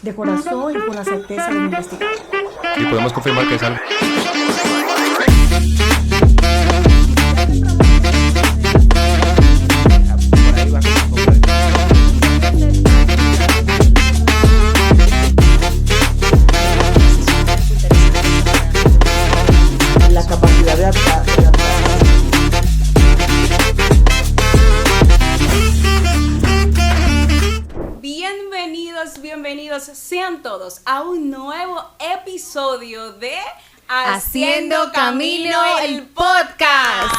de corazón y con la certeza de un investigador. Y podemos confirmar que es algo. La capacidad de adaptar. Bienvenidos sean todos a un nuevo episodio de Haciendo Camino el podcast.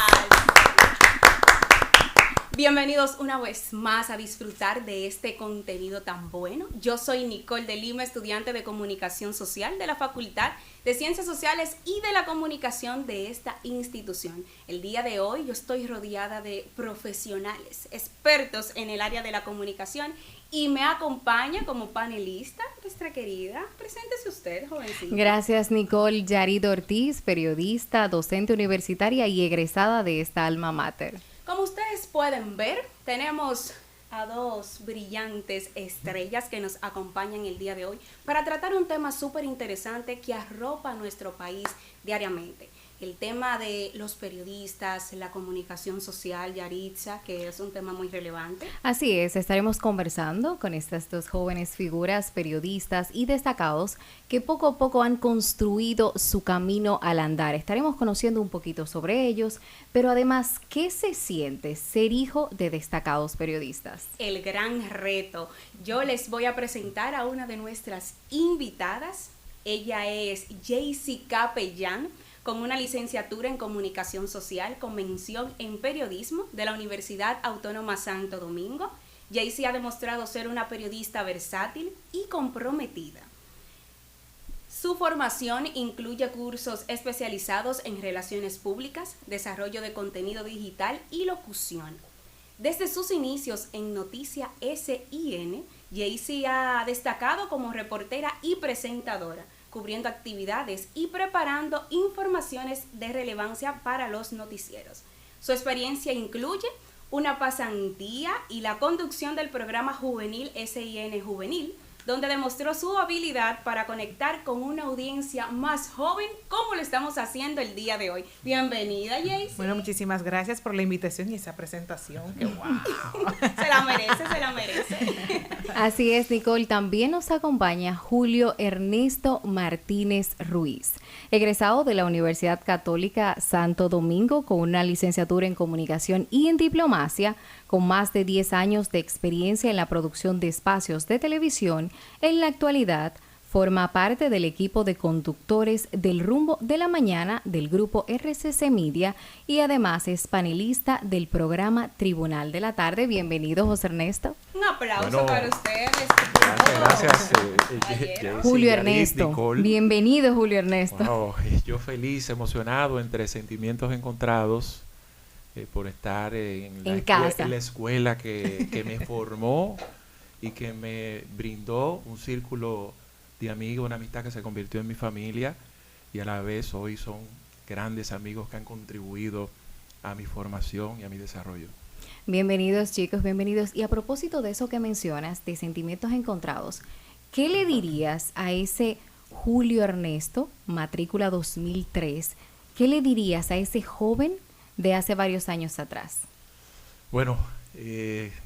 Bienvenidos una vez más a disfrutar de este contenido tan bueno. Yo soy Nicole de Lima, estudiante de Comunicación Social de la Facultad de Ciencias Sociales y de la Comunicación de esta institución. El día de hoy yo estoy rodeada de profesionales, expertos en el área de la comunicación y me acompaña como panelista nuestra querida. Preséntese usted, jovencita. Gracias, Nicole. Yarid Ortiz, periodista, docente universitaria y egresada de esta alma mater. Como ustedes pueden ver, tenemos a dos brillantes estrellas que nos acompañan el día de hoy para tratar un tema súper interesante que arropa a nuestro país diariamente. El tema de los periodistas, la comunicación social, Yaritza, que es un tema muy relevante. Así es, estaremos conversando con estas dos jóvenes figuras, periodistas y destacados que poco a poco han construido su camino al andar. Estaremos conociendo un poquito sobre ellos, pero además, ¿qué se siente ser hijo de destacados periodistas? El gran reto. Yo les voy a presentar a una de nuestras invitadas. Ella es Jaycee Capellán, con una licenciatura en Comunicación Social con mención en Periodismo de la Universidad Autónoma Santo Domingo. Jaycee ha demostrado ser una periodista versátil y comprometida. Su formación incluye cursos especializados en relaciones públicas, desarrollo de contenido digital y locución. Desde sus inicios en Noticia SIN, Jaycee ha destacado como reportera y presentadora, cubriendo actividades y preparando informaciones de relevancia para los noticieros. Su experiencia incluye una pasantía y la conducción del programa juvenil SIN Juvenil, donde demostró su habilidad para conectar con una audiencia más joven, como lo estamos haciendo el día de hoy. Bienvenida, Jaycee. Bueno, muchísimas gracias por la invitación y esa presentación. ¡Qué wow! Se la merece. Así es, Nicole. También nos acompaña Julio Ernesto Martínez Ruiz, egresado de la Universidad Católica Santo Domingo con una licenciatura en Comunicación y en Diplomacia, con más de 10 años de experiencia en la producción de espacios de televisión. En la actualidad, forma parte del equipo de conductores del Rumbo de la Mañana del grupo RCC Media y además es panelista del programa Tribunal de la Tarde. Bienvenido, José Ernesto. Un aplauso para ustedes. Gracias. Julio Ernesto. Nicole. Bienvenido, Julio Ernesto. Wow, yo feliz, emocionado, entre sentimientos encontrados por estar en la escuela que me formó y que me brindó un círculo de amigos, una amistad que se convirtió en mi familia y a la vez hoy son grandes amigos que han contribuido a mi formación y a mi desarrollo. Bienvenidos, chicos, bienvenidos. Y a propósito de eso que mencionas, de sentimientos encontrados, ¿qué le dirías a ese Julio Ernesto, matrícula 2003? ¿Qué le dirías a ese joven de hace varios años atrás? Bueno,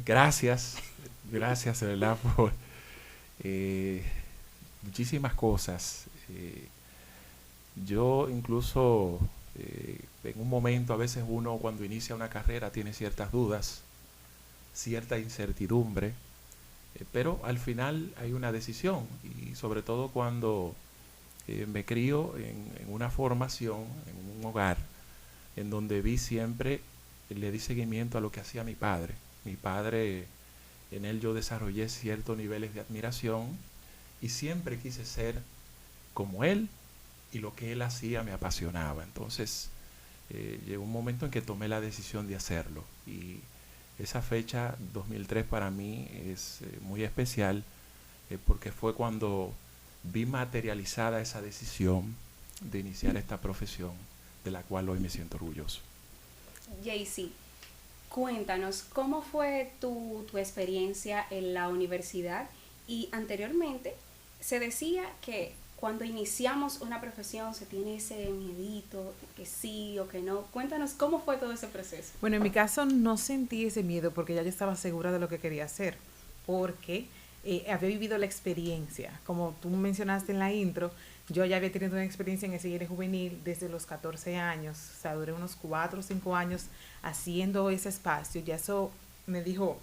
gracias de verdad por muchísimas cosas. Yo incluso en un momento, a veces uno cuando inicia una carrera tiene ciertas dudas, cierta incertidumbre, pero al final hay una decisión y sobre todo cuando me crío en una formación, en un hogar, en donde vi siempre, le di seguimiento a lo que hacía mi padre. Mi padre, en él yo desarrollé ciertos niveles de admiración y siempre quise ser como él y lo que él hacía me apasionaba. Entonces llegó un momento en que tomé la decisión de hacerlo y esa fecha 2003 para mí es muy especial porque fue cuando vi materializada esa decisión de iniciar esta profesión de la cual hoy me siento orgulloso. Jaycee, cuéntanos, ¿cómo fue tu experiencia en la universidad? Y anteriormente, se decía que cuando iniciamos una profesión se tiene ese miedito, que sí o que no. Cuéntanos cómo fue todo ese proceso. Bueno, en mi caso no sentí ese miedo porque ya yo estaba segura de lo que quería hacer, porque había vivido la experiencia. Como tú mencionaste en la intro, yo ya había tenido una experiencia en el cine juvenil desde los 14 años, o sea, duré unos 4 o 5 años haciendo ese espacio. Ya eso me dijo,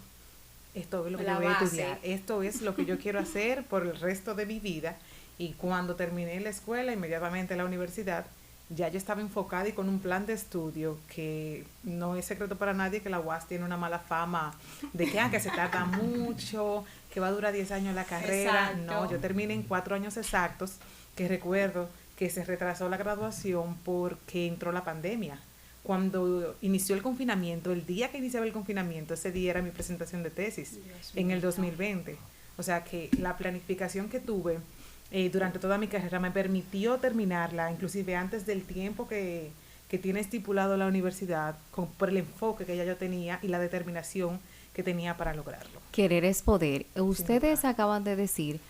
esto es lo que yo voy a estudiar, esto es lo que yo quiero hacer por el resto de mi vida. Y cuando terminé la escuela, inmediatamente la universidad, ya yo estaba enfocada y con un plan de estudio que no es secreto para nadie que la UAS tiene una mala fama de que se tarda mucho, que va a durar 10 años la carrera. Exacto. No, yo terminé en 4 años exactos, que recuerdo que se retrasó la graduación porque entró la pandemia. Cuando inició el confinamiento, el día que iniciaba el confinamiento, ese día era mi presentación de tesis, en el 2020. O sea que la planificación que tuve durante toda mi carrera me permitió terminarla, inclusive antes del tiempo que tiene estipulado la universidad, por el enfoque que ya yo tenía y la determinación que tenía para lograrlo. Querer es poder. Ustedes acaban de decir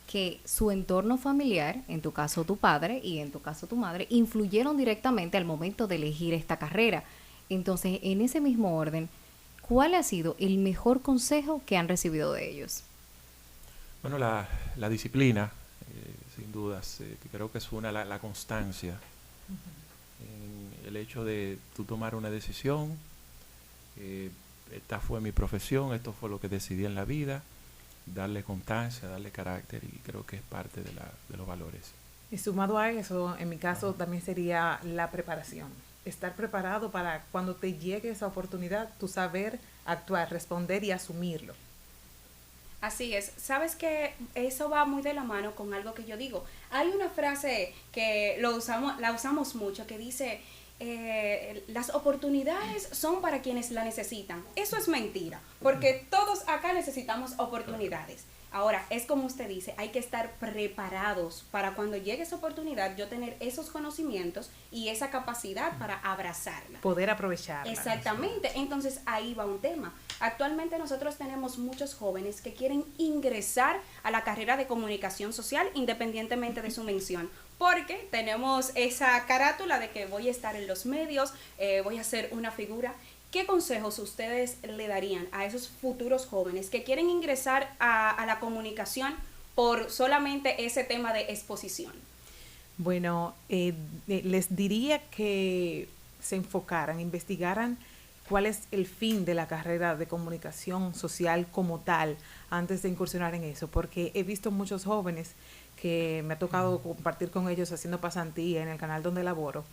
que su entorno familiar, en tu caso tu padre y en tu caso tu madre, influyeron directamente al momento de elegir esta carrera. Entonces, en ese mismo orden, ¿cuál ha sido el mejor consejo que han recibido de ellos? Bueno, la disciplina, sin dudas, creo que es la constancia. En el hecho de tú tomar una decisión, esta fue mi profesión, esto fue lo que decidí en la vida, darle constancia, darle carácter, y creo que es parte de los valores. Y sumado a eso, en mi caso también sería la preparación. Estar preparado para cuando te llegue esa oportunidad, tú saber actuar, responder y asumirlo. Así es. Sabes que eso va muy de la mano con algo que yo digo. Hay una frase que la usamos mucho que dice, las oportunidades son para quienes la necesitan. Eso es mentira, porque todos acá necesitamos oportunidades. Ahora, es como usted dice, hay que estar preparados para cuando llegue esa oportunidad, yo tener esos conocimientos y esa capacidad para abrazarla. Poder aprovecharla. Exactamente. Entonces, ahí va un tema. Actualmente nosotros tenemos muchos jóvenes que quieren ingresar a la carrera de comunicación social independientemente de su mención, porque tenemos esa carátula de que voy a estar en los medios, voy a ser una figura. ¿Qué consejos ustedes le darían a esos futuros jóvenes que quieren ingresar a la comunicación por solamente ese tema de exposición? Bueno, les diría que se enfocaran, investigaran cuál es el fin de la carrera de comunicación social como tal antes de incursionar en eso, porque he visto muchos jóvenes que me ha tocado compartir con ellos haciendo pasantía en el canal donde laboro,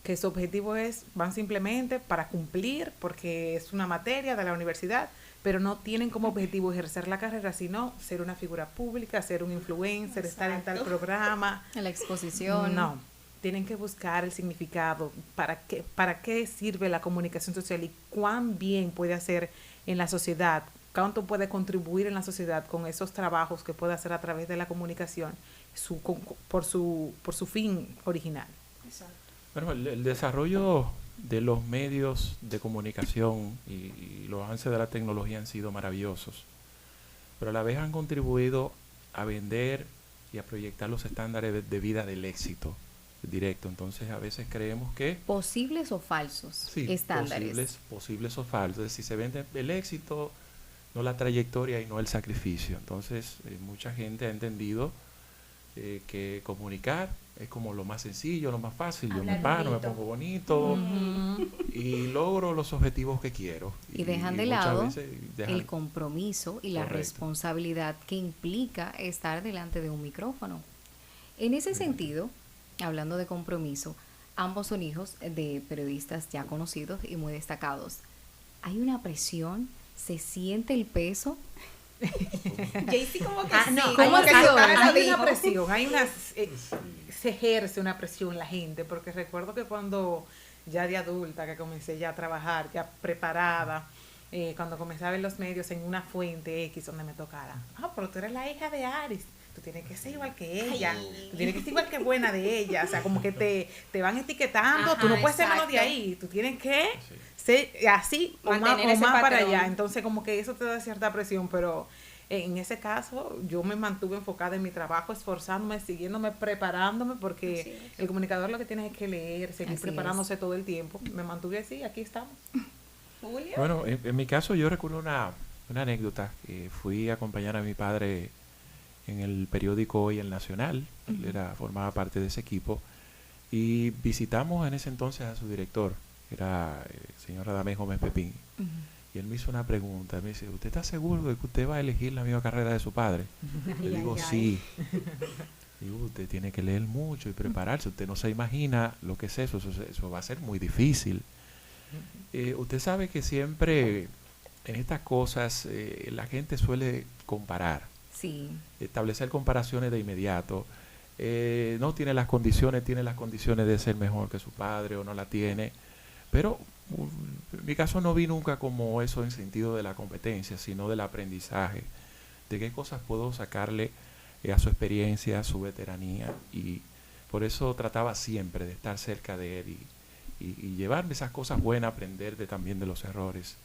que su objetivo van simplemente para cumplir, porque es una materia de la universidad, pero no tienen como objetivo ejercer la carrera, sino ser una figura pública, ser un influencer, estar en tal programa. En la exposición. No, tienen que buscar el significado, para qué sirve la comunicación social y cuán bien puede hacer en la sociedad, cuánto puede contribuir en la sociedad con esos trabajos que puede hacer a través de la comunicación, por su fin original. Exacto. Bueno, el desarrollo de los medios de comunicación y los avances de la tecnología han sido maravillosos, pero a la vez han contribuido a vender y a proyectar los estándares de vida del éxito directo. Entonces, a veces creemos que ¿Posibles o falsos estándares? Posibles o falsos. Es decir, se vende el éxito, no la trayectoria y no el sacrificio. Entonces, mucha gente ha entendido que comunicar es como lo más sencillo, lo más fácil. Yo me paro, me pongo bonito y logro los objetivos que quiero. Y dejan de lado el compromiso y la responsabilidad que implica estar delante de un micrófono. En ese sentido, hablando de compromiso, ambos son hijos de periodistas ya conocidos y muy destacados. ¿Hay una presión? ¿Se siente el peso? Jaycee como que sí. No, como que hay una presión, se ejerce una presión en la gente, porque recuerdo que cuando ya de adulta, que comencé ya a trabajar, ya preparada, cuando comencé a ver los medios en una fuente X donde me tocara, pero tú eres la hija de Aris, tú tienes que ser igual que ella, tú tienes que ser igual que buena de ella, o sea, como que te van etiquetando, tú no puedes ser menos de ahí, tú tienes que ser así o más para allá. Entonces como que eso te da cierta presión, pero En ese caso, yo me mantuve enfocada en mi trabajo, esforzándome, siguiéndome, preparándome, porque Así es. el comunicador lo que tiene es que leer, seguir Así preparándose todo el tiempo. Me mantuve así, aquí estamos. Julio. Bueno, en mi caso yo recuerdo una anécdota. Fui a acompañar a mi padre en el periódico Hoy El Nacional. Él formaba parte de ese equipo. Y visitamos en ese entonces a su director, que era el señor Radamés Gómez Pepín. Y él me hizo una pregunta. Me dice, ¿usted está seguro de que usted va a elegir la misma carrera de su padre? Le digo, sí. Digo, usted tiene que leer mucho y prepararse. Usted no se imagina lo que es eso. Eso va a ser muy difícil. Usted sabe que siempre en estas cosas la gente suele comparar, Sí. establecer comparaciones de inmediato. No tiene las condiciones de ser mejor que su padre o no la tiene, pero en mi caso no vi nunca como eso en sentido de la competencia, sino del aprendizaje, de qué cosas puedo sacarle a su experiencia, a su veteranía, y por eso trataba siempre de estar cerca de él y llevarme esas cosas buenas, aprender también de los errores,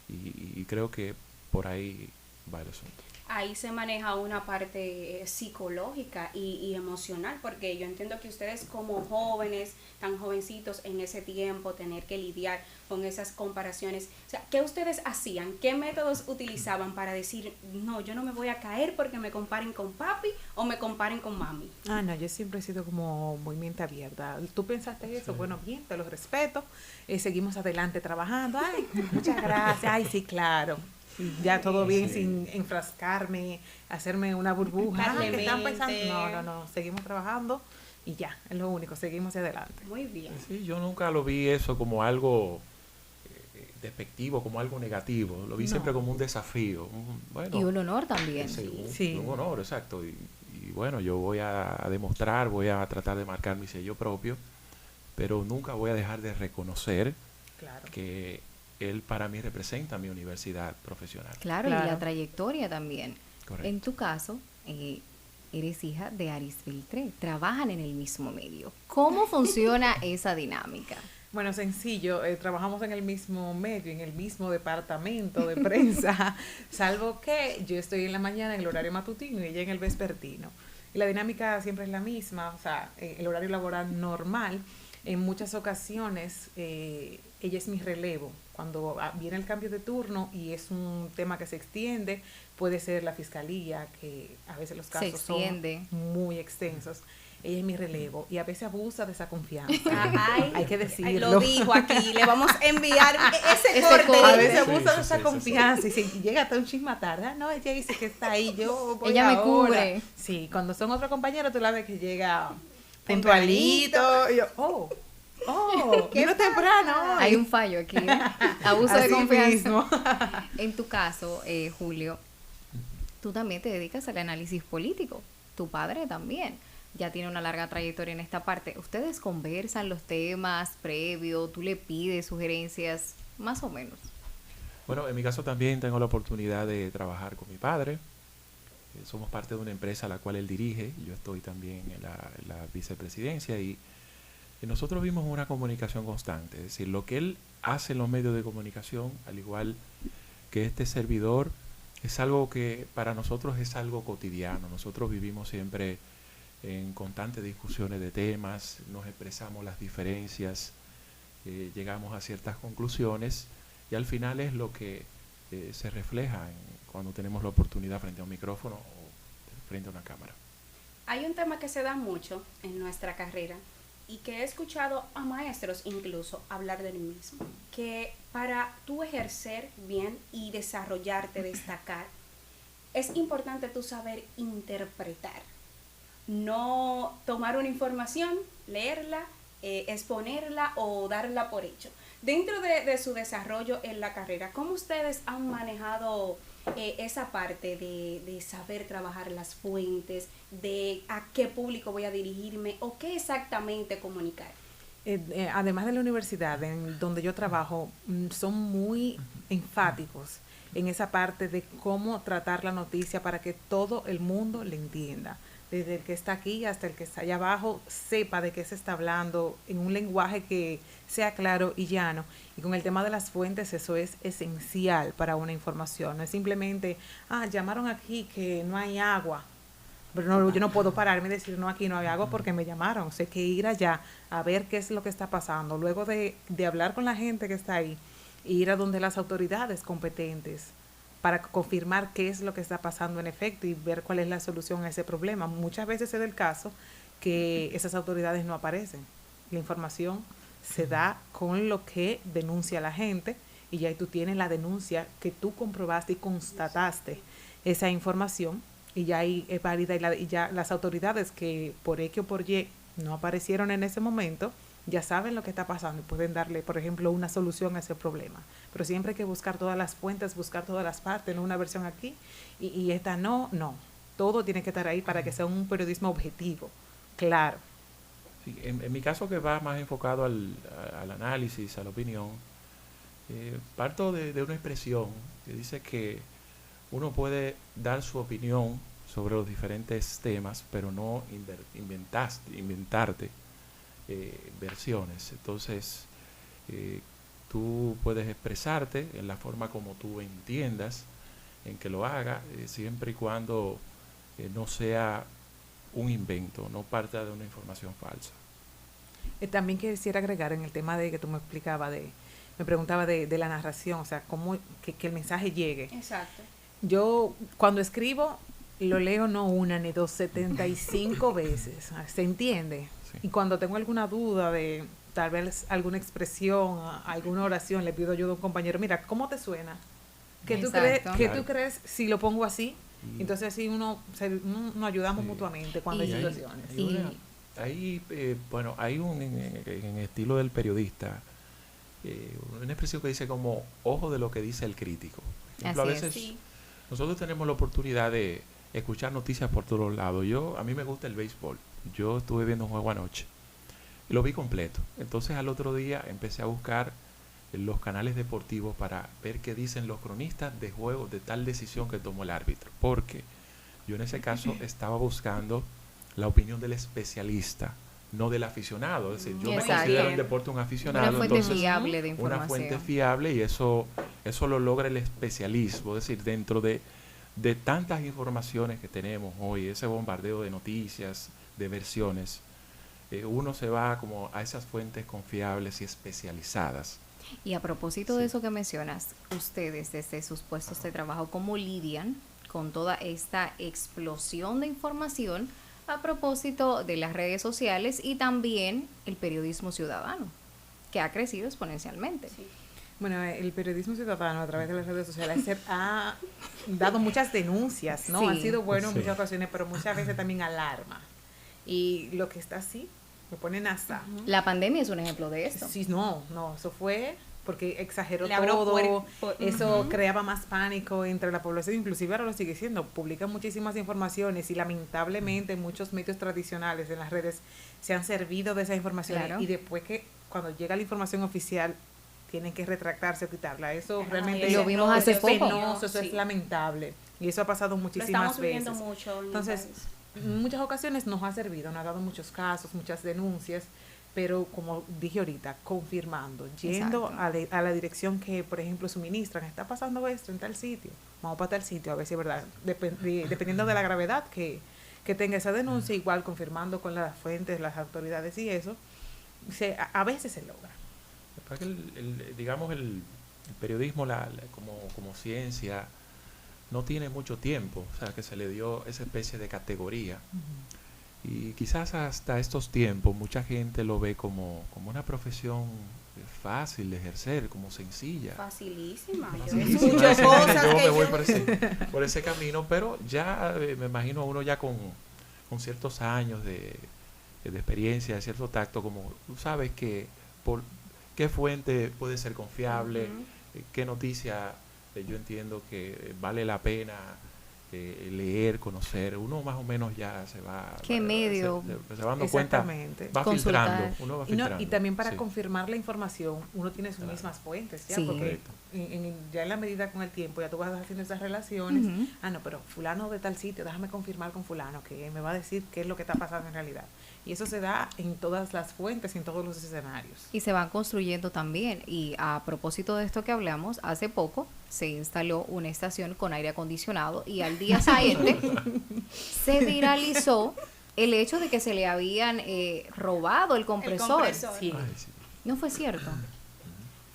y creo que por ahí va el asunto. Ahí se maneja una parte psicológica y emocional, porque yo entiendo que ustedes como jóvenes, tan jovencitos en ese tiempo, tener que lidiar con esas comparaciones, o sea, ¿qué ustedes hacían? ¿Qué métodos utilizaban para decir, no, yo no me voy a caer porque me comparen con papi o me comparen con mami? Ah, no, yo siempre he sido como muy mente abierta. ¿Tú pensaste eso? Bueno, bien, te lo respeto. Seguimos adelante trabajando. Ay, muchas gracias. Ay, sí, claro. Y ya todo bien, sin enfrascarme, hacerme una burbuja. Darle ¿Qué están mente. pensando? No, seguimos trabajando y ya, es lo único, seguimos hacia adelante. Muy bien. Sí, yo nunca lo vi eso como algo despectivo, como algo negativo. Lo vi No. siempre como un desafío. Bueno, Y un honor también. Sí. un honor, exacto. Y bueno, yo voy a demostrar, voy a tratar de marcar mi sello propio, pero nunca voy a dejar de reconocer Claro. que él para mí representa mi universidad profesional. Claro, y Claro. la trayectoria también. Correcto. En tu caso, eres hija de Aris Beltré, trabajan en el mismo medio. ¿Cómo funciona esa dinámica? Bueno, sencillo, trabajamos en el mismo medio, en el mismo departamento de prensa, salvo que yo estoy en la mañana en el horario matutino y ella en el vespertino. Y la dinámica siempre es la misma, o sea, el horario laboral normal. En muchas ocasiones ella es mi relevo. Cuando viene el cambio de turno y es un tema que se extiende, puede ser la fiscalía, que a veces los casos son extiende. muy extensos. Ella es mi relevo y a veces abusa de esa confianza. Ay, Hay que ay, decirlo. lo dijo aquí, le vamos a enviar ese Ese corte. corte. A veces Sí, abusa sí, de esa sí, confianza y si llega hasta un chisma tarde, no, ella dice que está ahí, yo voy Ella me ahora. cubre. Sí, cuando son otros compañeros, tú la ves que llega Tempranito. puntualito. Y yo, vino temprano hoy. Hay un fallo aquí, ¿eh? Abuso de Así confianza. mismo. En tu caso, Julio, tú también te dedicas al análisis político. Tu padre también. Ya tiene una larga trayectoria en esta parte. ¿Ustedes conversan los temas previo? ¿Tú le pides sugerencias? Más o menos. Bueno, en mi caso también tengo la oportunidad de trabajar con mi padre. Somos parte de una empresa a la cual él dirige. Yo estoy también en la vicepresidencia y nosotros vimos una comunicación constante. Es decir, lo que él hace en los medios de comunicación, al igual que este servidor, es algo que para nosotros es algo cotidiano. Nosotros vivimos siempre en constantes discusiones de temas, nos expresamos las diferencias, llegamos a ciertas conclusiones y al final es lo que se refleja cuando tenemos la oportunidad frente a un micrófono o frente a una cámara. Hay un tema que se da mucho en nuestra carrera y que he escuchado a maestros incluso hablar del mismo, que para tú ejercer bien y desarrollarte, destacar, es importante tú saber interpretar, no tomar una información, leerla, exponerla o darla por hecho. Dentro de su desarrollo en la carrera, ¿cómo ustedes han manejado esa parte de saber trabajar las fuentes, de a qué público voy a dirigirme o qué exactamente comunicar? Además de la universidad en donde yo trabajo, son muy enfáticos en esa parte de cómo tratar la noticia para que todo el mundo le entienda. desde el que está aquí hasta el que está allá abajo, sepa de qué se está hablando en un lenguaje que sea claro y llano. Y con el tema de las fuentes, eso es esencial para una información. No es simplemente, llamaron aquí que no hay agua. Pero no, yo no puedo pararme y decir, no, aquí no hay agua porque me llamaron. O sea, hay que ir allá a ver qué es lo que está pasando. Luego de hablar con la gente que está ahí, ir a donde las autoridades competentes para confirmar qué es lo que está pasando en efecto y ver cuál es la solución a ese problema. Muchas veces es el caso que esas autoridades no aparecen. La información se da con lo que denuncia la gente y ya ahí tú tienes la denuncia que tú comprobaste y constataste esa información y ya ahí es válida y ya las autoridades que por X o por Y no aparecieron en ese momento ya saben lo que está pasando y pueden darle, por ejemplo, una solución a ese problema. Pero siempre hay que buscar todas las fuentes, buscar todas las partes, no una versión aquí y esta no. Todo tiene que estar ahí para que sea un periodismo objetivo, claro. Sí, en mi caso, que va más enfocado al análisis, a la opinión, parto de una expresión que dice que uno puede dar su opinión sobre los diferentes temas, pero no inventarte versiones. Entonces, tú puedes expresarte en la forma como tú entiendas en que lo haga, siempre y cuando no sea un invento, no parta de una información falsa. También quisiera agregar en el tema de que tú me preguntaba de la narración, o sea, cómo que el mensaje llegue. Exacto. Yo cuando escribo lo leo no una ni dos, 75 veces, ¿se entiende? Sí. Y cuando tengo alguna duda de tal vez alguna expresión, alguna oración, le pido ayuda a un compañero, mira, ¿cómo te suena? ¿Qué tú crees si lo pongo así? Entonces así nos ayudamos mutuamente cuando hay situaciones. Hay en estilo del periodista, una expresión que dice como ojo de lo que dice el crítico. Por ejemplo, a veces nosotros tenemos la oportunidad de escuchar noticias por todos lados. A mí me gusta el béisbol. Yo estuve viendo un juego anoche y lo vi completo. Entonces al otro día empecé a buscar los canales deportivos para ver qué dicen los cronistas de juegos de tal decisión que tomó el árbitro. Porque yo en ese caso estaba buscando la opinión del especialista, no del aficionado. Es decir, yo me considero el deporte un aficionado. Una fuente fiable de información. Una fuente fiable, y eso lo logra el especialismo. Es decir, dentro de tantas informaciones que tenemos hoy, ese bombardeo de noticias, de versiones, uno se va como a esas fuentes confiables y especializadas. Y a propósito de eso que mencionas, ustedes desde sus puestos de trabajo, ¿cómo lidian con toda esta explosión de información a propósito de las redes sociales y también el periodismo ciudadano, que ha crecido exponencialmente? Sí. Bueno, el periodismo ciudadano a través de las redes sociales ha dado muchas denuncias, ¿no? Sí, ha sido bueno en muchas ocasiones, pero muchas veces también alarma. Y lo que está así, me ponen hasta... La pandemia es un ejemplo de esto. Sí, no, eso fue porque exageró todo, eso creaba más pánico entre la población, inclusive ahora lo sigue siendo, publican muchísimas informaciones y lamentablemente muchos medios tradicionales en las redes se han servido de esa información y después que cuando llega la información oficial tienen que retractarse o quitarla. Eso realmente lo vimos hace poco. Penoso, eso es lamentable y eso ha pasado muchísimas veces. Mucho entonces, en muchas ocasiones nos ha servido, nos ha dado muchos casos, muchas denuncias, pero como dije ahorita, confirmando, yendo a la dirección que, por ejemplo, suministran, está pasando esto en tal sitio, vamos para tal sitio, a ver si es verdad, dependiendo de la gravedad que tenga esa denuncia, igual confirmando con las fuentes, las autoridades y eso, a veces se logra. El periodismo como ciencia no tiene mucho tiempo, o sea, que se le dio esa especie de categoría. Y quizás hasta estos tiempos mucha gente lo ve como una profesión fácil de ejercer, como sencilla. Facilísima. Yo me voy por ese camino, pero ya me imagino a uno ya con ciertos años de experiencia, de cierto tacto, como tú sabes que por qué fuente puede ser confiable, qué noticia yo entiendo que vale la pena leer, conocer. Uno más o menos ya se va... ¿Qué medio? Se va dando cuenta, va filtrando. Uno va filtrando. Y también para confirmar la información, uno tiene sus mismas fuentes, ¿ya? Sí. Porque ya en la medida con el tiempo, ya tú vas haciendo esas relaciones. Ujú. No, pero fulano de tal sitio, déjame confirmar con fulano que me va a decir qué es lo que está pasando en realidad. Y eso se da en todas las fuentes y en todos los escenarios. Y se van construyendo también. Y a propósito de esto que hablamos, hace poco se instaló una estación con aire acondicionado y al día siguiente se viralizó el hecho de que se le habían robado el compresor. compresor. Sí. Ay, sí. No fue cierto.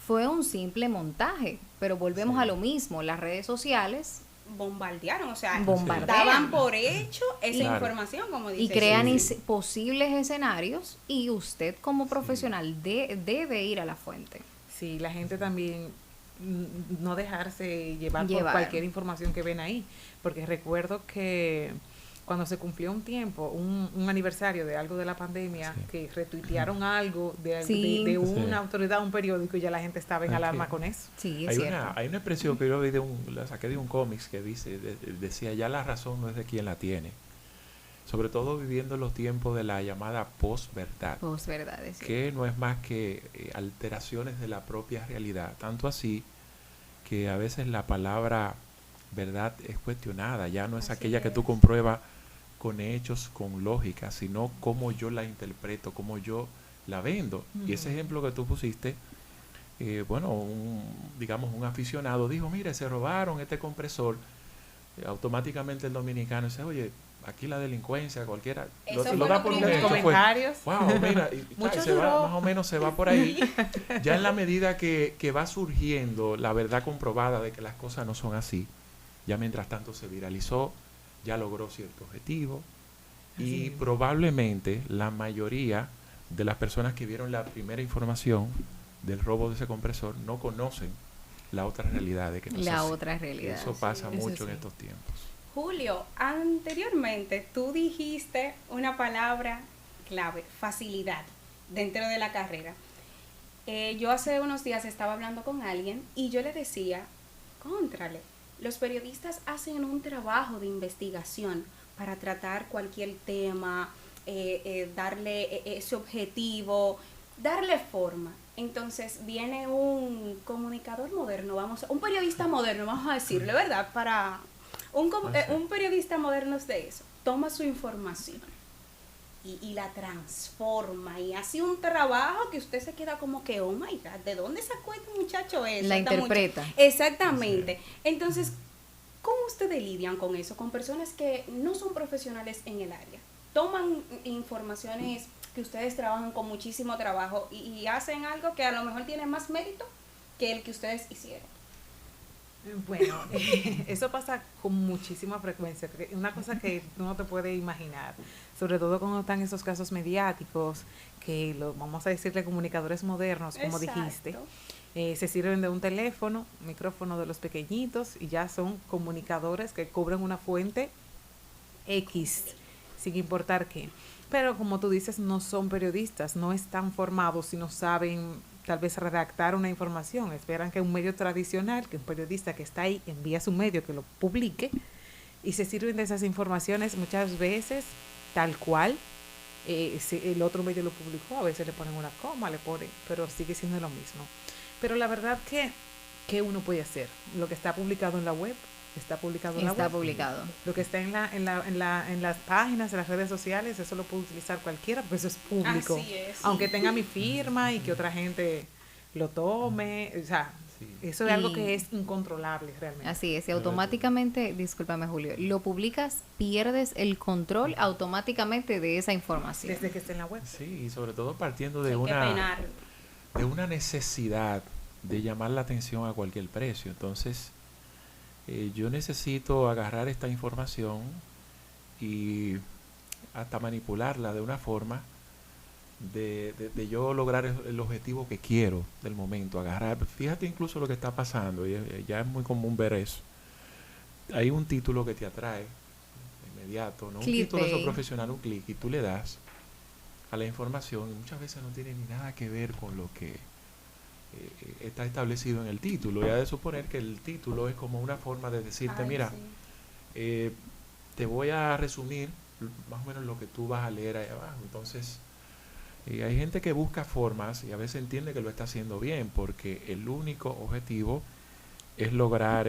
Fue un simple montaje. Pero volvemos Sí. a lo mismo. Las redes sociales Bombardearon, o sea, Bombardean. daban por hecho esa Claro. información, como dice. y crean Sí. posibles escenarios y usted como profesional debe ir a la fuente. Sí, la gente también no dejarse llevar por Llevar. cualquier información que ven ahí, porque recuerdo que cuando se cumplió un tiempo, un aniversario de algo de la pandemia, Sí. que retuitearon algo Sí. de una Sí. autoridad, un periódico, y ya la gente estaba en Aquí. alarma con eso. Sí, es Hay cierto. una expresión que yo vi la saqué de un cómics que decía, ya la razón no es de quien la tiene. Sobre todo viviendo los tiempos de la llamada posverdad, Pues verdad, es cierto. que no es más que alteraciones de la propia realidad. Tanto así que a veces la palabra verdad es cuestionada, ya no es Así aquella que es. tú compruebas con hechos, con lógica, sino cómo yo la interpreto, cómo yo la vendo. Y ese Ujú. ejemplo que tú pusiste, digamos, un aficionado dijo, mire, se robaron este compresor. Automáticamente el dominicano dice, oye, aquí la delincuencia, cualquiera, Eso fue lo da lo por un primero. hecho. Fue, Comentarios. wow, mira, y Mucho se va, duró. más o menos se va por ahí. Ya en la medida que va surgiendo la verdad comprobada de que las cosas no son así, ya mientras tanto se viralizó, ya logró cierto objetivo Así y mismo. probablemente la mayoría de las personas que vieron la primera información del robo de ese compresor no conocen la otra realidad de que no es La así. otra realidad. Eso pasa Eso mucho en sí. estos tiempos. Julio, anteriormente tú dijiste una palabra clave, facilidad, dentro de la carrera. Yo hace unos días estaba hablando con alguien y yo le decía, cóntrale, los periodistas hacen un trabajo de investigación para tratar cualquier tema, darle ese objetivo, darle forma. Entonces viene un comunicador moderno, un periodista moderno, vamos a decirle, ¿verdad? Para un periodista moderno es de eso, toma su información y la transforma y hace un trabajo que usted se queda como que, oh my God, ¿de dónde sacó este muchacho eso? La Esta interpreta. Exactamente. Entonces, ¿cómo ustedes lidian con eso? Con personas que no son profesionales en el área. Toman informaciones que ustedes trabajan con muchísimo trabajo y hacen algo que a lo mejor tiene más mérito que el que ustedes hicieron. Bueno, eso pasa con muchísima frecuencia. Una cosa que tú no te puedes imaginar, sobre todo cuando están esos casos mediáticos, que vamos a decirle comunicadores modernos, como Exacto. dijiste, se sirven de un teléfono, micrófono de los pequeñitos y ya son comunicadores que cubren una fuente X, sin importar qué. Pero como tú dices, no son periodistas, no están formados y no saben tal vez redactar una información. Esperan que un medio tradicional, que un periodista que está ahí envía su medio que lo publique y se sirven de esas informaciones muchas veces tal cual el otro medio lo publicó. A veces le ponen una coma, pero sigue siendo lo mismo. Pero la verdad que uno puede hacer, lo que está publicado en la web, está publicado en la Está web. publicado. Lo que está en las páginas, en las redes sociales, eso lo puede utilizar cualquiera, porque eso es público. Así es. Aunque tenga mi firma y que otra gente lo tome, o sea, Sí. eso es algo Y- que es incontrolable realmente. Así es, y automáticamente, discúlpame Julio, lo publicas, pierdes el control automáticamente de esa información. Desde que esté en la web. Sí, y sobre todo partiendo Hay de que penar. de una necesidad de llamar la atención a cualquier precio. Entonces, yo necesito agarrar esta información y hasta manipularla de una forma de yo lograr el objetivo que quiero del momento. Agarrar, fíjate incluso lo que está pasando, y ya es muy común ver eso. Hay un título que te atrae de inmediato, ¿no? Un título de Clickbait. eso profesional, un clic, y tú le das a la información y muchas veces no tiene ni nada que ver con lo que está establecido en el título. Y ha de suponer que el título es como una forma de decirte, Ay, mira, sí. te voy a resumir más o menos lo que tú vas a leer ahí abajo. Entonces, hay gente que busca formas y a veces entiende que lo está haciendo bien, porque el único objetivo es lograr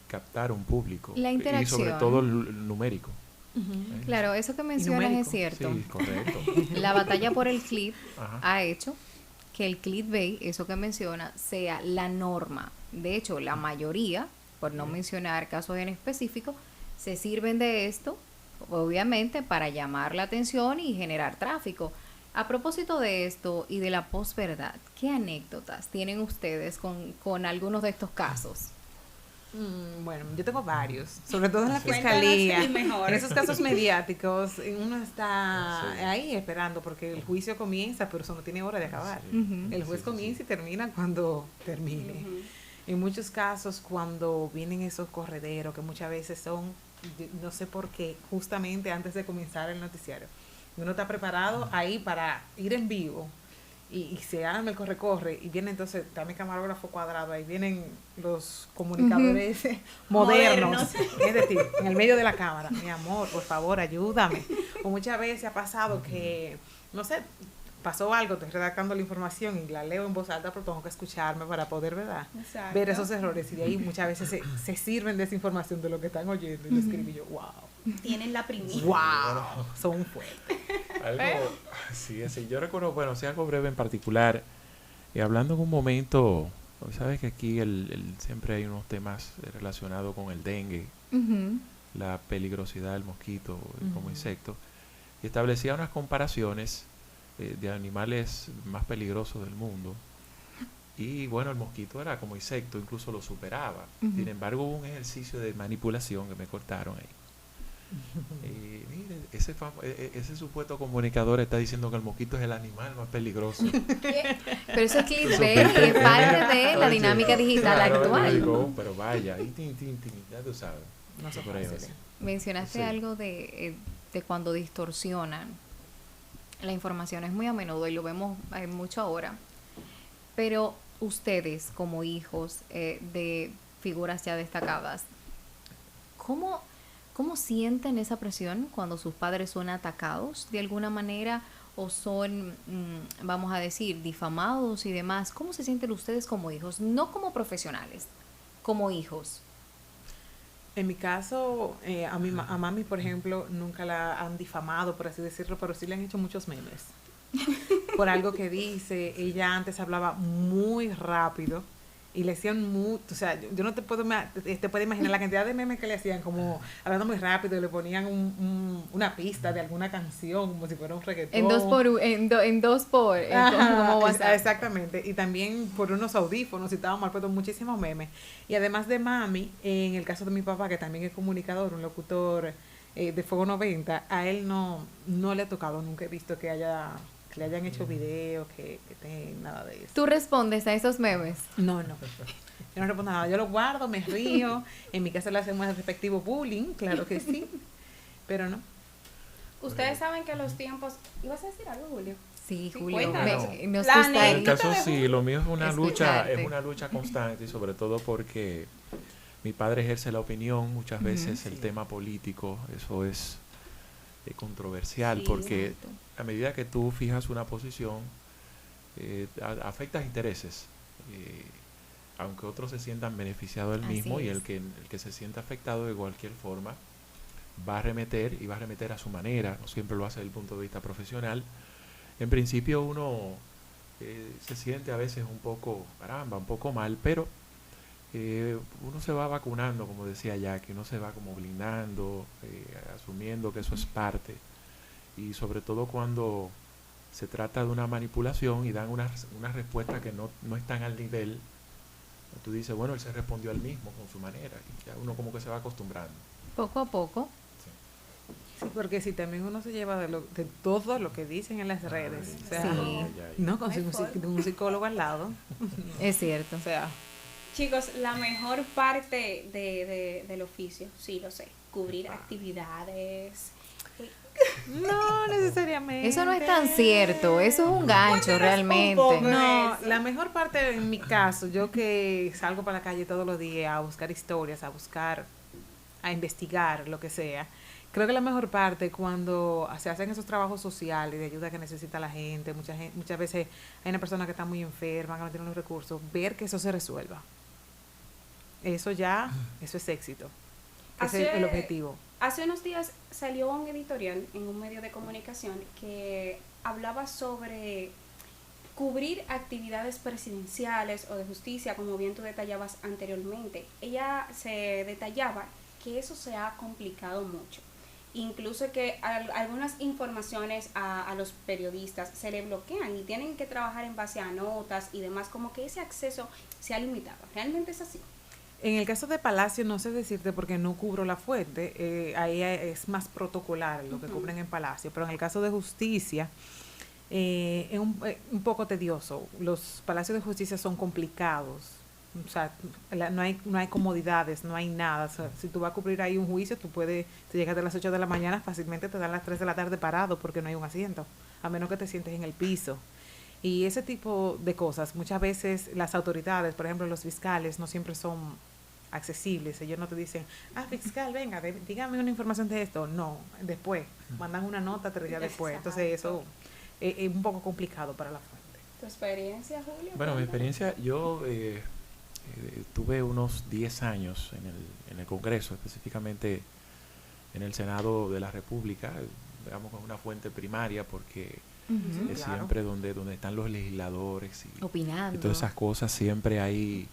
captar un público. La Y sobre interacción. todo el numérico. ¿eh? Claro, eso que mencionas numérico. es cierto. Sí, correcto. La batalla por el clip Ajá. ha hecho que el clickbait, eso que menciona, sea la norma. De hecho, la mayoría, por no mencionar casos en específico, se sirven de esto, obviamente, para llamar la atención y generar tráfico. A propósito de esto y de la posverdad, ¿qué anécdotas tienen ustedes con algunos de estos casos? Bueno, yo tengo varios, sobre todo en la Cuéntanos fiscalía. el mejor. En esos casos mediáticos, uno está Sí. ahí esperando porque el juicio comienza, pero eso no tiene hora de acabar. Sí. Ujú. El juez Sí, sí, comienza sí. y termina cuando termine. Ujú. En muchos casos, cuando vienen esos correderos, que muchas veces son, no sé por qué, justamente antes de comenzar el noticiario, uno está preparado ahí para ir en vivo y se arma el corre-corre y viene entonces, está mi camarógrafo cuadrado, ahí vienen los comunicadores modernos, es decir, en el medio de la cámara, mi amor, por favor, ayúdame. O muchas veces ha pasado que, no sé, pasó algo, estoy redactando la información y la leo en voz alta, pero tengo que escucharme para poder, ¿verdad? Exacto. Ver esos errores y de ahí muchas veces se sirven de esa información de lo que están oyendo y lo escribí yo, wow, Tienen la primicia. wow, son fuertes. Algo, sí, así. Yo recuerdo, bueno, si algo breve en particular, hablando en un momento, sabes que aquí siempre hay unos temas relacionados con el dengue, Ujú. la peligrosidad del mosquito como Ujú. insecto, y establecía unas comparaciones de animales más peligrosos del mundo. Y bueno, el mosquito era como insecto, incluso lo superaba. Ujú. Sin embargo, hubo un ejercicio de manipulación que me cortaron ahí. Mire, ese supuesto comunicador está diciendo que el mosquito es el animal más peligroso. Pero eso es clickbait y es parte de la dinámica digital Claro, actual. digo, pero vaya, y tin, ya tú sabes. No se Por ahí puede va. hacer. Mencionaste Sí. algo de cuando distorsionan la información, es muy a menudo y lo vemos mucho ahora, pero ustedes como hijos de figuras ya destacadas, ¿cómo sienten esa presión cuando sus padres son atacados de alguna manera o son, vamos a decir, difamados y demás? ¿Cómo se sienten ustedes como hijos? No como profesionales, como hijos. En mi caso, a mami, por ejemplo, nunca la han difamado, por así decirlo, pero sí le han hecho muchos memes. Por algo que dice, ella antes hablaba muy rápido y le hacían o sea, yo no te puedo imaginar la cantidad de memes que le hacían, como hablando muy rápido, y le ponían una pista de alguna canción, como si fuera un reggaetón. En dos por Ajá, como WhatsApp. exactamente, y también por unos audífonos, y estábamos mal puestos muchísimos memes. Y además de mami, en el caso de mi papá, que también es comunicador, un locutor de Fuego 90, a él no le ha tocado, nunca he visto que le hayan hecho videos, que tengan nada de eso. ¿Tú respondes a esos memes? No. Yo no respondo nada, yo lo guardo, me río, en mi casa le hacemos el respectivo bullying, claro que sí, pero no. Ustedes saben que los tiempos... ¿Ibas a decir algo, Julio? Sí, Sí, Julio. cuéntanos. Nos La gusta En el anécdota caso de sí, lo mío es una lucha, Escucharte. es una lucha constante, y sobre todo porque mi padre ejerce la opinión, muchas veces el tema político, eso es controversial, Sí, porque exacto. a medida que tú fijas una posición, afectas intereses, aunque otros se sientan beneficiados del Así mismo, y es. el que se sienta afectado de cualquier forma va a arremeter y va a arremeter a su manera, no siempre lo hace desde el punto de vista profesional. En principio uno se siente a veces un poco, caramba, un poco mal, pero uno se va vacunando, como decía Jackie, uno se va como blindando, asumiendo que eso es parte, y sobre todo cuando se trata de una manipulación y dan unas respuestas que no están al nivel, tú dices, bueno, él se respondió al mismo con su manera, y ya uno como que se va acostumbrando. Poco a poco. Sí, porque si también uno se lleva de todo lo que dicen en las redes, o sea, Sí. no con No hay un psicólogo al lado, Es cierto. o sea, Chicos, la mejor parte del oficio, sí, lo sé, cubrir actividades. no necesariamente. Eso no es tan cierto, eso es un gancho Cuéntanos realmente. un poco. No, Eso. la mejor parte en mi caso, yo que salgo para la calle todos los días a buscar historias, a investigar, lo que sea, creo que la mejor parte cuando se hacen esos trabajos sociales de ayuda que necesita la gente, muchas veces hay una persona que está muy enferma, que no tiene los recursos, ver que eso se resuelva. eso es éxito. Ese es el objetivo. Hace unos días salió un editorial en un medio de comunicación que hablaba sobre cubrir actividades presidenciales o de justicia, como bien tú detallabas anteriormente. Ella se detallaba que eso se ha complicado mucho. Incluso que algunas informaciones a los periodistas se le bloquean y tienen que trabajar en base a notas y demás, como que ese acceso se ha limitado. ¿Realmente es así? En el caso de Palacio no sé decirte porque no cubro la fuente, ahí es más protocolar lo que cubren en Palacio, pero en el caso de Justicia es un poco tedioso. Los palacios de justicia son complicados, o sea, no hay comodidades, no hay nada. O sea, si tú vas a cubrir ahí un juicio, si llegas a las 8 de la mañana, fácilmente te dan las 3 de la tarde parado porque no hay un asiento, a menos que te sientes en el piso. Y ese tipo de cosas, muchas veces las autoridades, por ejemplo los fiscales, no siempre son accesibles. Ellos no te dicen, fiscal, venga, dígame una información de esto. No, después, mandan una nota 3 días después. Entonces eso es un poco complicado para la fuente. ¿Tu experiencia, Julio? Bueno, mi experiencia, yo tuve unos 10 años en el Congreso, específicamente en el Senado de la República, digamos con una fuente primaria, porque es siempre donde están los legisladores opinando y todas esas cosas, siempre hay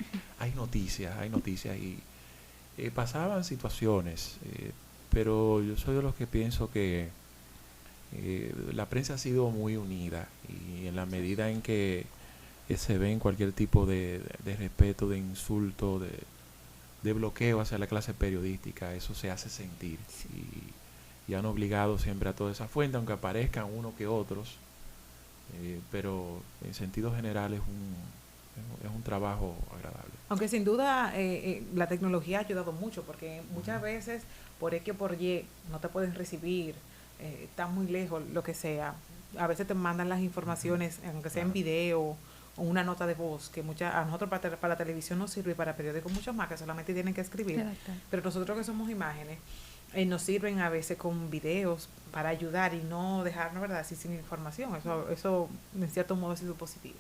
noticias y pasaban situaciones, pero yo soy de los que pienso que la prensa ha sido muy unida, y en la medida en que se ven cualquier tipo de respeto, de insulto, de bloqueo hacia la clase periodística, eso se hace sentir, y han obligado siempre a toda esa fuente, aunque aparezcan uno que otros, pero en sentido general es un trabajo agradable. Aunque sin duda la tecnología ha ayudado mucho, porque muchas veces por X o por Y no te pueden recibir, están muy lejos, lo que sea. A veces te mandan las informaciones, aunque sea en video o una nota de voz, que a nosotros para la televisión no sirve, para periódicos mucho más, que solamente tienen que escribir. Exacto. Pero nosotros que somos imágenes, nos sirven a veces con videos para ayudar y no dejarnos, ¿verdad?, así sin información. Eso en cierto modo ha sido positivo.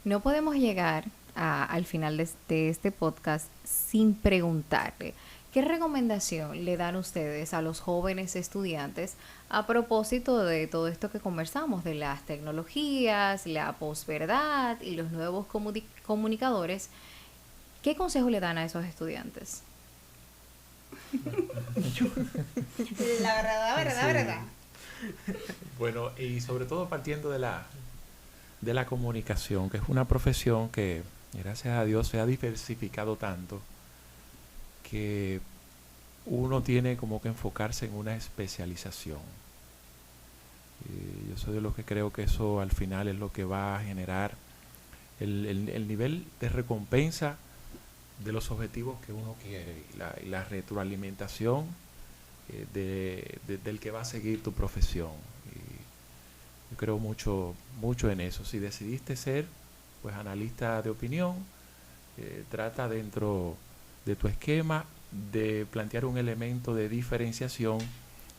No podemos llegar al final de este podcast sin preguntarle qué recomendación le dan ustedes a los jóvenes estudiantes a propósito de todo esto que conversamos, de las tecnologías, la posverdad y los nuevos comunicadores. ¿Qué consejo le dan a esos estudiantes? La verdad. Bueno, y sobre todo partiendo de la comunicación, que es una profesión que, gracias a Dios, se ha diversificado tanto que uno tiene como que enfocarse en una especialización. Yo soy de los que creo que eso al final es lo que va a generar el nivel de recompensa de los objetivos que uno quiere, y la retroalimentación del que va a seguir tu profesión. Y yo creo mucho en eso. Si decidiste ser pues analista de opinión, trata dentro de tu esquema de plantear un elemento de diferenciación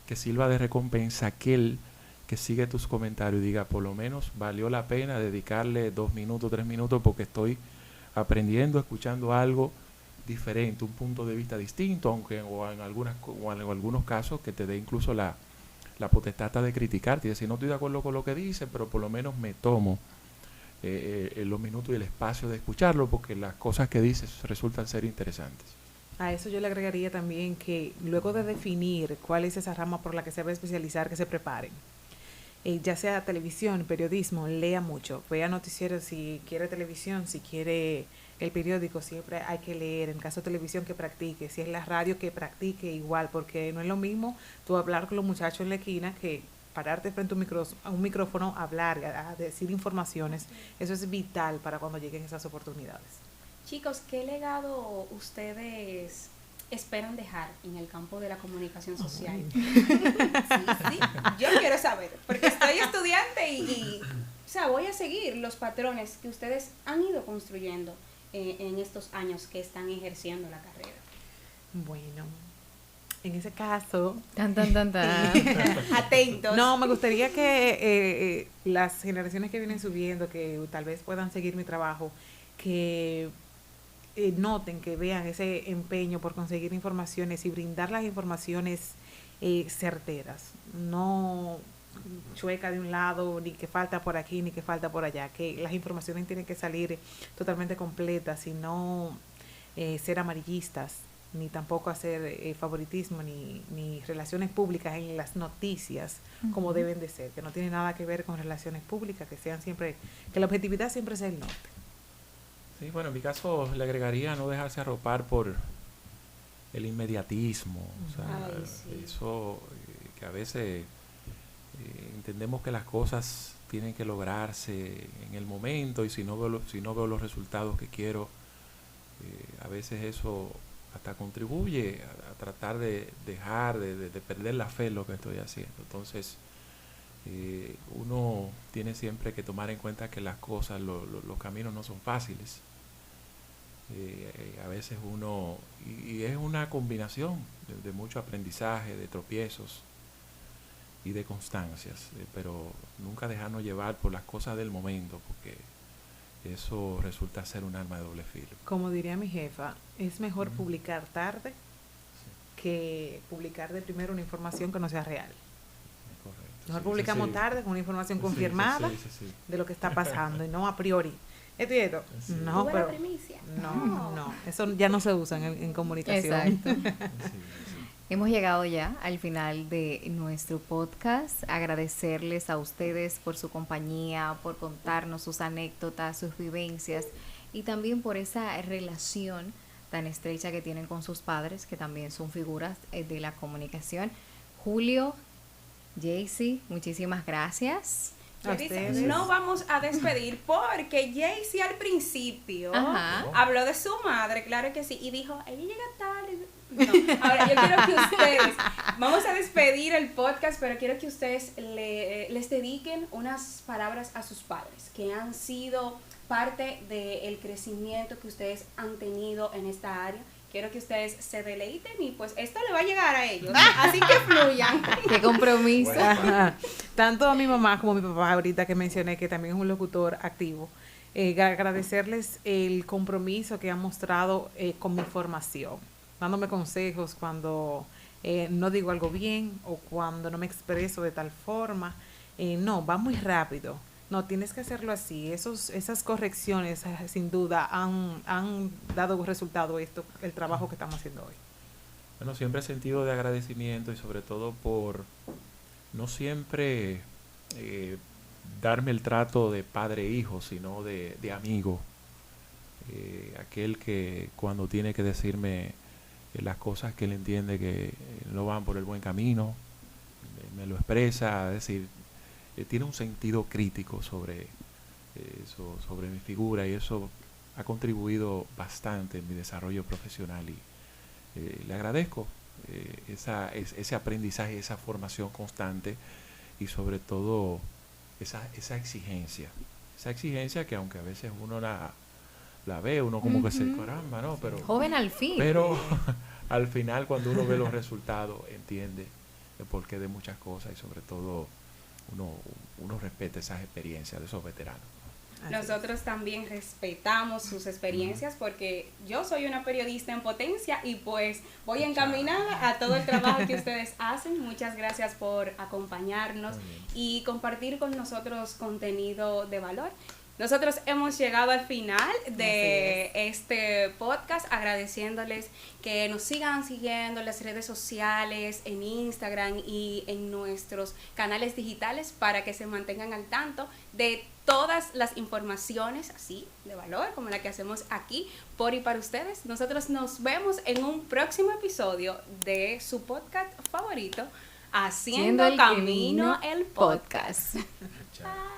que sirva de recompensa a aquel que sigue tus comentarios y diga, por lo menos valió la pena dedicarle 2 minutos, 3 minutos, porque estoy aprendiendo, escuchando algo diferente, un punto de vista distinto, aunque o en algunos casos que te dé incluso la potestad de criticarte y decir, no estoy de acuerdo con lo que dice, pero por lo menos me tomo los minutos y el espacio de escucharlo, porque las cosas que dices resultan ser interesantes. A eso yo le agregaría también que luego de definir cuál es esa rama por la que se va a especializar, que se preparen. Ya sea televisión, periodismo, lea mucho, vea noticieros si quiere televisión, si quiere el periódico, siempre hay que leer. En caso de televisión, que practique, si es la radio, que practique igual, porque no es lo mismo tú hablar con los muchachos en la esquina que pararte frente a un micrófono, hablar, a decir informaciones. Eso es vital para cuando lleguen esas oportunidades. Chicos, ¿qué legado ustedes esperan dejar en el campo de la comunicación social? Sí, yo quiero saber, porque estoy estudiante y o sea, voy a seguir los patrones que ustedes han ido construyendo en estos años que están ejerciendo la carrera. Bueno, en ese caso... Atentos. No, me gustaría que las generaciones que vienen subiendo, que tal vez puedan seguir mi trabajo, que noten, que vean ese empeño por conseguir informaciones y brindar las informaciones certeras, no chueca de un lado, ni que falta por aquí, ni que falta por allá, que las informaciones tienen que salir totalmente completas y no ser amarillistas, ni tampoco hacer favoritismo, ni relaciones públicas en las noticias, como deben de ser, que no tiene nada que ver con relaciones públicas, que sean siempre, que la objetividad siempre sea el norte. Sí, bueno, en mi caso le agregaría no dejarse arropar por el inmediatismo, o sea, Ay, sí. eso que a veces entendemos que las cosas tienen que lograrse en el momento y si no veo los resultados que quiero, a veces eso hasta contribuye a tratar de dejar de perder la fe en lo que estoy haciendo. Entonces uno tiene siempre que tomar en cuenta que las cosas, los caminos no son fáciles. A veces uno, y es una combinación de mucho aprendizaje, de tropiezos y de constancias, pero nunca dejarnos llevar por las cosas del momento, porque eso resulta ser un arma de doble filo. Como diría mi jefa, es mejor publicar tarde que publicar de primero una información que no sea real. Correcto. Mejor Sí, publicamos sí. tarde con una información Sí, confirmada sí. de lo que está pasando y no a priori. Esto y esto. Sí. No, ¿Tuve pero la primicia? no. Eso ya no se usa en comunicación. Exacto. Sí. Hemos llegado ya al final de nuestro podcast. Agradecerles a ustedes por su compañía, por contarnos sus anécdotas, sus vivencias y también por esa relación tan estrecha que tienen con sus padres, que también son figuras de la comunicación. Julio, Jaycee, muchísimas gracias. A ustedes. No vamos a despedir porque Jaycee al principio Ajá. habló de su madre, claro que sí, y dijo, ella llega tarde. No, ahora yo quiero que ustedes, vamos a despedir el podcast, pero quiero que ustedes les dediquen unas palabras a sus padres, que han sido parte del crecimiento que ustedes han tenido en esta área. Quiero que ustedes se deleiten y pues esto le va a llegar a ellos, así que fluyan. Qué compromiso. Ajá. Tanto a mi mamá como a mi papá ahorita que mencioné, que también es un locutor activo, agradecerles el compromiso que han mostrado con mi formación, dándome consejos cuando no digo algo bien o cuando no me expreso de tal forma. No, va muy rápido. No, tienes que hacerlo así. Esas correcciones sin duda han dado resultado el trabajo que estamos haciendo hoy. Bueno, siempre sentido de agradecimiento y sobre todo por no siempre darme el trato de padre e hijo, sino de amigo. Aquel que cuando tiene que decirme las cosas que él entiende que no van por el buen camino, me lo expresa, es decir, tiene un sentido crítico sobre mi figura y eso ha contribuido bastante en mi desarrollo profesional y le agradezco ese aprendizaje, esa formación constante y sobre todo esa exigencia que aunque a veces uno la ve, uno como que se caramba, ¿no? Pero Joven al fin. pero al final cuando uno ve los resultados entiende el porqué de muchas cosas y sobre todo uno respeta esas experiencias de esos veteranos. Nosotros también respetamos sus experiencias porque yo soy una periodista en potencia y pues voy encaminada a todo el trabajo que ustedes hacen. Muchas gracias por acompañarnos y compartir con nosotros contenido de valor. Nosotros hemos llegado al final de este podcast agradeciéndoles que nos sigan siguiendo en las redes sociales, en Instagram y en nuestros canales digitales para que se mantengan al tanto de todas las informaciones así de valor como la que hacemos aquí por y para ustedes. Nosotros nos vemos en un próximo episodio de su podcast favorito, Haciendo el Camino Camino el Podcast. Chao. Bye.